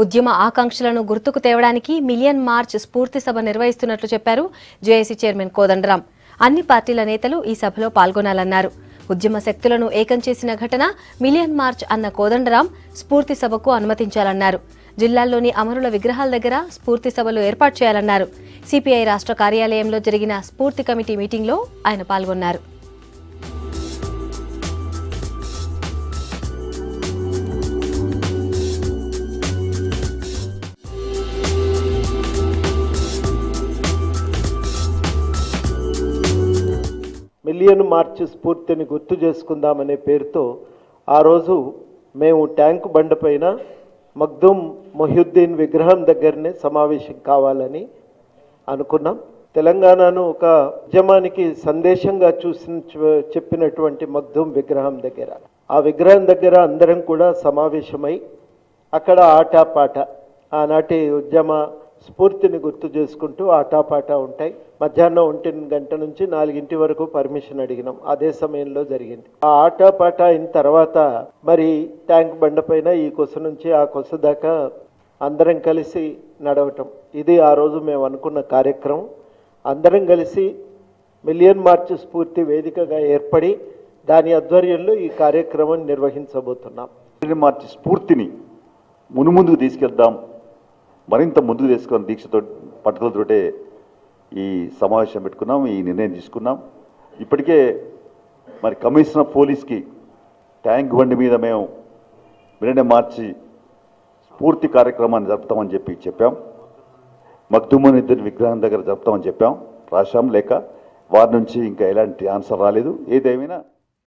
ఉద్యమ ఆకాంక్షలను గుర్తుకు తేవడానికి మిలియన్ మార్చ్ స్ఫూర్తి సభ నిర్వహిస్తున్నట్లు చెప్పారు జేఏసీ చైర్మన్ కోదండరాం. అన్ని పార్టీల నేతలు ఈ సభలో పాల్గొనాలన్నారు. ఉద్యమ శక్తులను ఏకం చేసిన ఘటన మిలియన్ మార్చ్ అన్న కోదండరాం స్ఫూర్తి సభకు అనుమతించాలన్నారు. జిల్లాల్లోని అమరుల విగ్రహాల దగ్గర స్ఫూర్తి సభలు ఏర్పాటు చేయాలన్నారు. సిపిఐ రాష్ట్ర కార్యాలయంలో జరిగిన స్ఫూర్తి కమిటీ మీటింగ్లో ఆయన పాల్గొన్నారు. మిలియన్ మార్చ్ స్ఫూర్తిని గుర్తు చేసుకుందామనే పేరుతో ఆ రోజు మేము ట్యాంకు బండపైన మగ్దూమ్ మొహియుద్దీన్ విగ్రహం దగ్గరనే సమావేశం కావాలని అనుకున్నాం. తెలంగాణను ఒక ఉద్యమానికి సందేశంగా చెప్పినటువంటి మగ్దూమ్ విగ్రహం దగ్గర, ఆ విగ్రహం దగ్గర అందరం కూడా సమావేశమై అక్కడ ఆటాపాట, ఆనాటి ఉద్యమ స్ఫూర్తిని గుర్తు చేసుకుంటూ ఆటాపాట ఉంటాయి. మధ్యాహ్నం 1 గంట నుంచి 4 వరకు పర్మిషన్ అడిగినాం. అదే సమయంలో జరిగింది. ఆ ఆటాపాట అయిన తర్వాత మరి ట్యాంక్ బండపైన ఈ కొస నుంచి ఆ కొస దాకా అందరం కలిసి నడవటం, ఇది ఆ రోజు మేము అనుకున్న కార్యక్రమం. అందరం కలిసి మిలియన్ మార్చ్ స్ఫూర్తి వేదికగా ఏర్పడి దాని ఆధ్వర్యంలో ఈ కార్యక్రమం నిర్వహించబోతున్నాం. మిలియన్ మార్చ్ స్ఫూర్తిని మునుముందుకు తీసుకెళ్దాం, మరింత ముందుకు తీసుకొని దీక్షతో పట్టుదలతోటే ఈ సమావేశం పెట్టుకున్నాం, ఈ నిర్ణయం తీసుకున్నాం. ఇప్పటికే మరి కమిషనర్ ఆఫ్ పోలీస్కి ట్యాంక్ బండి మీద మేము మిలియన్ మార్చి స్ఫూర్తి కార్యక్రమాన్ని జరుపుతామని చెప్పాం. మగ్దూమ్ మొహియుద్దీన్ విగ్రహం దగ్గర జరుపుతామని రాశాం. లేక వారి నుంచి ఇంకా ఎలాంటి ఆన్సర్ రాలేదు. ఏదేమైనా